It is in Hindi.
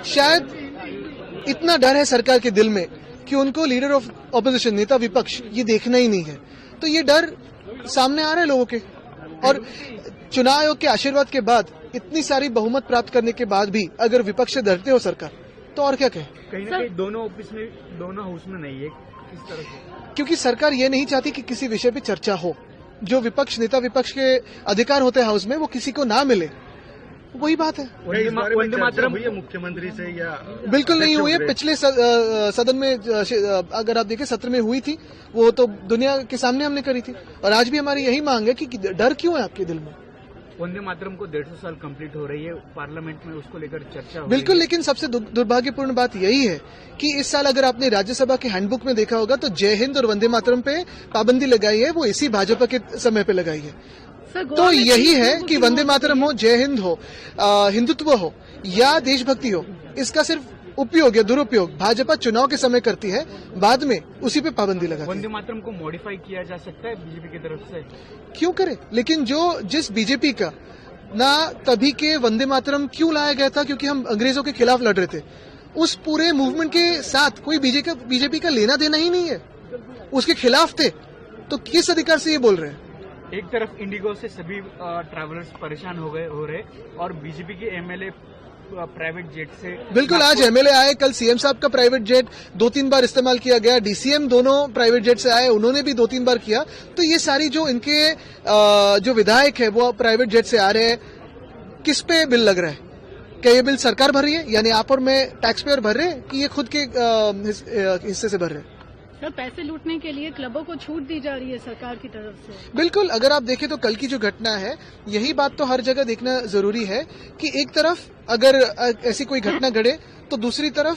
शायद इतना डर है सरकार के दिल में कि उनको लीडर ऑफ ऑपोजिशन, नेता विपक्ष, ये देखना ही नहीं है। तो ये डर सामने आ रहा है लोगों के, और चुनाव आयोग के आशीर्वाद के बाद इतनी सारी बहुमत प्राप्त करने के बाद भी अगर विपक्ष से डरते हो सरकार, तो और क्या कहें। कहीं ना कहीं दोनों ऑफिस में, दोनों हाउस में नहीं है, किस तरह से? क्योंकि सरकार ये नहीं चाहती कि किसी विषय पे चर्चा हो। जो विपक्ष, नेता विपक्ष के अधिकार होते हैं हाउस में, वो किसी को ना मिले, वही बात है। वंदे मातरम हुई है मुख्यमंत्री से या? बिल्कुल नहीं हुई है। पिछले सदन में अगर आप देखें, सत्र में हुई थी, वो तो दुनिया के सामने हमने करी थी, और आज भी हमारी यही मांग है कि डर क्यों है आपके दिल में। वंदे मातरम को 150 साल कंप्लीट हो रही है, पार्लियामेंट में उसको लेकर चर्चा हो बिल्कुल, लेकिन सबसे दुर्भाग्यपूर्ण बात यही है कि इस साल अगर आपने राज्यसभा के हैंडबुक में देखा होगा तो जय हिंद और वंदे मातरम पे पाबंदी लगाई है, वो इसी भाजपा के समय पे लगाई है। तो यही है कि वंदे मातरम हो, जय हिंद हो, हिंदुत्व हो या देशभक्ति हो, इसका सिर्फ उपयोग या दुरुपयोग भाजपा चुनाव के समय करती है, बाद में उसी पे पाबंदी लगाती है। वंदे मातरम को मॉडिफाई किया जा सकता है बीजेपी की तरफ से? क्यों करे, लेकिन जिस बीजेपी का ना तभी के वंदे मातरम क्यों लाया गया था, क्योंकि हम अंग्रेजों के खिलाफ लड़ रहे थे। उस पूरे मूवमेंट के साथ कोई बीजेपी का लेना देना ही नहीं है, उसके खिलाफ थे, तो किस अधिकार से ये बोल रहे हैं। एक तरफ इंडिगो से सभी ट्रैवलर्स परेशान हो रहे, और बीजेपी के एमएलए प्राइवेट जेट से। बिल्कुल, आज एमएलए आए, कल सीएम साहब का प्राइवेट जेट 2-3 बार इस्तेमाल किया गया, डीसीएम दोनों प्राइवेट जेट से आए, उन्होंने भी 2-3 बार किया। तो ये सारी जो इनके जो विधायक है वो प्राइवेट जेट से आ रहे हैं, किस पे बिल लग रहा है? क्या ये बिल सरकार भर रही है, यानी आप और मैं टैक्स पेयर भर रहे हैं, कि ये खुद के हिस्से से भर रहे हैं? सर, पैसे लूटने के लिए क्लबों को छूट दी जा रही है सरकार की तरफ से। बिल्कुल, अगर आप देखें तो कल की जो घटना है, यही बात तो हर जगह देखना जरूरी है कि एक तरफ अगर ऐसी कोई घटना घटे तो दूसरी तरफ